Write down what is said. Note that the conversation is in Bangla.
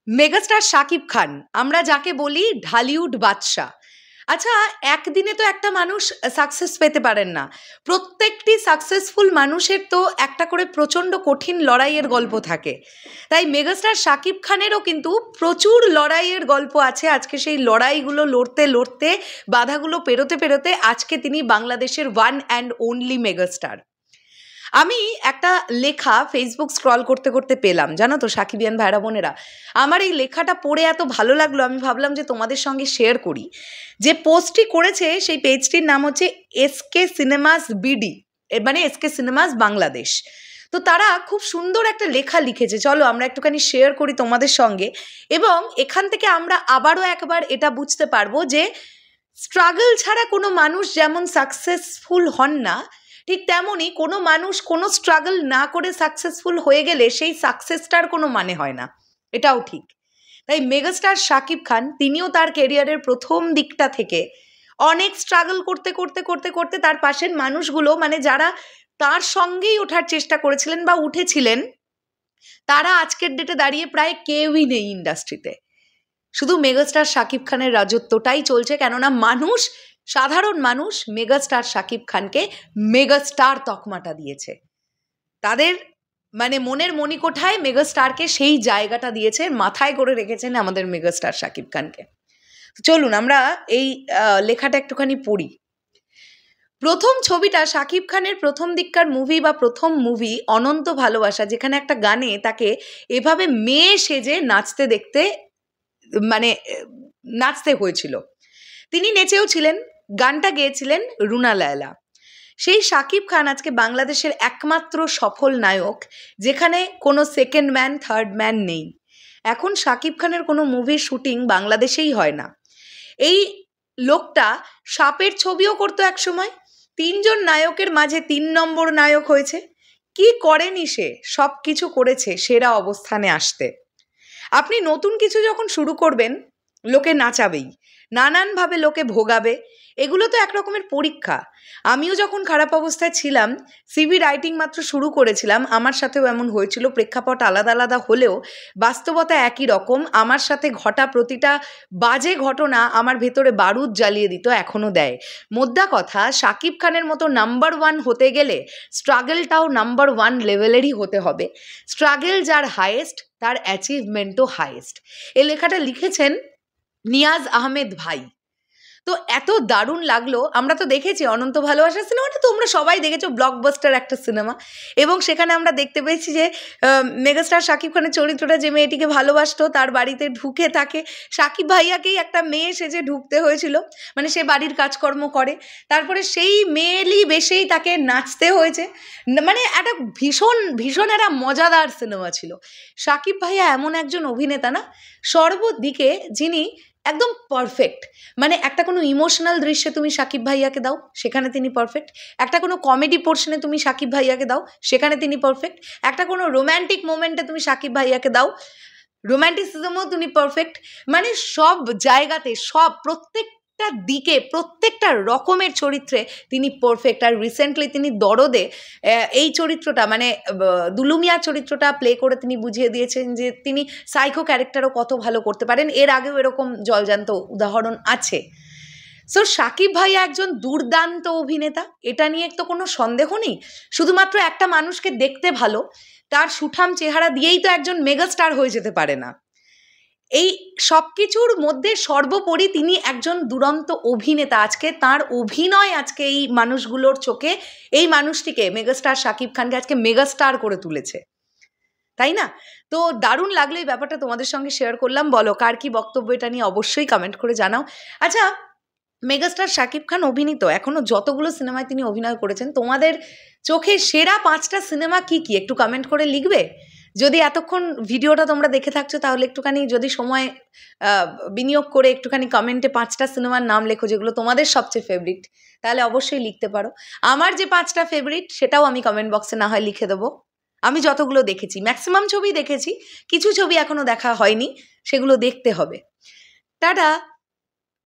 মেগাস্টার শাকিব খান, আমরা যাকে বলি ঢালিউড বাদশা। আচ্ছা, একদিনে তো একটা মানুষ সাকসেস পেতে পারেন না। প্রত্যেকটি সাকসেসফুল মানুষের তো একটা করে প্রচণ্ড কঠিন লড়াইয়ের গল্প থাকে। তাই মেগাস্টার শাকিব খানেরও কিন্তু প্রচুর লড়াইয়ের গল্প আছে। আজকে সেই লড়াইগুলো লড়তে লড়তে, বাধাগুলো পেরোতে পেরোতে আজকে তিনি বাংলাদেশের ওয়ান অ্যান্ড অনলি মেগাস্টার। আমি একটা লেখা ফেসবুক স্ক্রল করতে করতে পেলাম, জানো তো সাকিবিয়ান ভাইরা বোনেরা, আমার এই লেখাটা পড়ে এত ভালো লাগলো, আমি ভাবলাম যে তোমাদের সঙ্গে শেয়ার করি। যে পোস্টটি করেছে সেই পেজটির নাম হচ্ছে এসকে সিনেমাস বিডি, মানে এসকে সিনেমাস বাংলাদেশ। তো তারা খুব সুন্দর একটা লেখা লিখেছে, চলো আমরা একটুখানি শেয়ার করি তোমাদের সঙ্গে। এবং এখান থেকে আমরা আবারও একবার এটা বুঝতে পারবো যে স্ট্রাগল ছাড়া কোনো মানুষ যেমন সাকসেসফুল হন না, ঠিক তেমনই কোনো মানুষ কোনো স্ট্রাগল না করে সাকসেসফুল হয়ে গেলে সেই সাকসেসটার কোনো মানে হয় না, এটাও ঠিক। তাই মেগাস্টার শাকিব খান তিনিও তার কেরিয়ারের প্রথম দিকটা থেকে অনেক স্ট্রাগল করতে করতে করতে করতে তার পাশের মানুষগুলো, মানে যারা তার সঙ্গেই ওঠার চেষ্টা করেছিলেন বা উঠেছিলেন, তারা আজকের ডেটে দাঁড়িয়ে প্রায় কেউই নেই ইন্ডাস্ট্রিতে। শুধু মেগাস্টার শাকিব খানের রাজত্বটাই চলছে, কেননা মানুষ, সাধারণ মানুষ মেগাস্টার শাকিব খানকে মেগাস্টার তকমাটা দিয়েছে। তাদের মানে মনের মণিকোঠায় মেগাস্টারকে সেই জায়গাটা দিয়েছে, মাথায় করে রেখেছেন আমাদের মেগাস্টার শাকিব খানকে। চলুন আমরা এই লেখাটা একটুখানি পড়ি। প্রথম ছবিটা শাকিব খানের প্রথম দিককার মুভি বা প্রথম মুভি অনন্ত ভালোবাসা, যেখানে একটা গানে তাকে এভাবে মেয়ে সেজে নাচতে দেখতে, মানে নাচতে হয়েছিল। তিনি নেচেও ছিলেন, গানটা গেয়েছিলেন রুনা লায়লা। সেই শাকিব খান আজকে বাংলাদেশের একমাত্র সফল নায়ক, যেখানে কোনো সেকেন্ড ম্যান থার্ড ম্যান নেই। এখন শাকিব খানের কোনো মুভির শুটিং বাংলাদেশেই হয় না। এই লোকটা সাপের ছবিও করতো একসময়, 3 জন নায়কের মাঝে 3 নম্বর নায়ক হয়েছে। কি করেনি সে, সব কিছু করেছে সেরা অবস্থানে আসতে। আপনি নতুন কিছু যখন শুরু করবেন, লোকে নাচাবেই, নানানভাবে লোকে ভোগাবে, এগুলো তো একরকমের পরীক্ষা। আমিও যখন খারাপ অবস্থায় ছিলাম, সিভি রাইটিং মাত্র শুরু করেছিলাম, আমার সাথেও এমন হয়েছিল। প্রেক্ষাপট আলাদা আলাদা হলেও বাস্তবতা একই রকম। আমার সাথে ঘটা প্রতিটা বাজে ঘটনা আমার ভেতরে বারুদ জ্বালিয়ে দিত, এখনও দেয়। মোদ্দা কথা, শাকিব খানের মতো নাম্বার 1 হতে গেলে স্ট্রাগলটাও নাম্বার 1 লেভেলেরই হতে হবে। স্ট্রাগল যার হাইয়েস্ট, তার অ্যাচিভমেন্টও হাইয়েস্ট। এই লেখাটা লিখেছেন নিয়াজ আহমেদ ভাই। তো এত দারুণ লাগলো। আমরা তো দেখেছি অনন্ত ভালোবাসা সিনেমাটা, তোমরা সবাই দেখেছো, ব্লকবাস্টার একটা সিনেমা। এবং সেখানে আমরা দেখতে পেয়েছি যে মেগাস্টার শাকিব খানের চরিত্রটা যে মেয়েটিকে ভালোবাসতো, তার বাড়িতে ঢুকে থাকে শাকিব ভাইয়াকেই একটা মেয়ে সেজে ঢুকতে হয়েছিল, মানে সে বাড়ির কাজকর্ম করে, তারপরে সেই মেয়েলি বেশেই তাকে নাচতে হয়েছে। মানে একটা ভীষণ ভীষণ একটা মজাদার সিনেমা ছিল। শাকিব ভাইয়া এমন একজন অভিনেতা না, সর্বদিকে যিনি একদম পারফেক্ট। মানে একটা কোনো ইমোশনাল দৃশ্যে তুমি শাকিব ভাইয়াকে দাও, সেখানে তিনি পারফেক্ট। একটা কোনো কমেডি পোর্শনে তুমি শাকিব ভাইয়াকে দাও, সেখানে তিনি পারফেক্ট। একটা কোনো রোম্যান্টিক মোমেন্টে তুমি শাকিব ভাইয়াকে দাও, রোম্যান্টিসিজমও তিনি পারফেক্ট। মানে সব জায়গাতে, সব প্রত্যেকটা দিকে, প্রত্যেকটা রকমের চরিত্রে তিনি পারফেক্ট। আর রিসেন্টলি তিনি দরদে এই চরিত্রটা, মানে দুলুমিয়া চরিত্রটা প্লে করে তিনি বুঝিয়ে দিয়েছেন যে তিনি সাইকো ক্যারেক্টারও কত ভালো করতে পারেন। এর আগেও এরকম জলজান্ত উদাহরণ আছে। সো শাকিব ভাইয়া একজন দুর্দান্ত অভিনেতা, এটা নিয়ে তো কোনো সন্দেহ নেই। শুধুমাত্র একটা মানুষকে দেখতে ভালো, তার সুঠাম চেহারা দিয়েই তো একজন মেগাস্টার হয়ে যেতে পারে না। এই সব কিছুর মধ্যে সর্বোপরি তিনি একজন দুরন্ত অভিনেতা। আজকে তার অভিনয় আজকে এই মানুষগুলোর চোখে এই মানুষটিকে, মেগাস্টার শাকিব খানকে আজকে মেগাস্টার করে তুলেছে, তাই না? তো দারুণ লাগলো এই ব্যাপারটা তোমাদের সঙ্গে শেয়ার করলাম। বলো কার কি বক্তব্য, এটা নিয়ে অবশ্যই কমেন্ট করে জানাও। আচ্ছা, মেগাস্টার শাকিব খান অভিনীত এখনো যতগুলো সিনেমায় তিনি অভিনয় করেছেন, তোমাদের চোখে সেরা 5টা সিনেমা কি কি একটু কমেন্ট করে লিখবে। যদি এতক্ষণ ভিডিওটা তোমরা দেখে থাকছো, তাহলে একটুখানি যদি সময় বিনিয়োগ করে একটুখানি কমেন্টে 5টা সিনেমার নাম লেখো যেগুলো তোমাদের সবচেয়ে ফেভারিট, তাহলে অবশ্যই লিখতে পারো। আমার যে 5টা ফেভারিট সেটাও আমি কমেন্ট বক্সে না হয় লিখে দেবো। আমি যতগুলো দেখেছি, ম্যাক্সিমাম ছবি দেখেছি, কিছু ছবি এখনো দেখা হয়নি, সেগুলো দেখতে হবে। টাটা।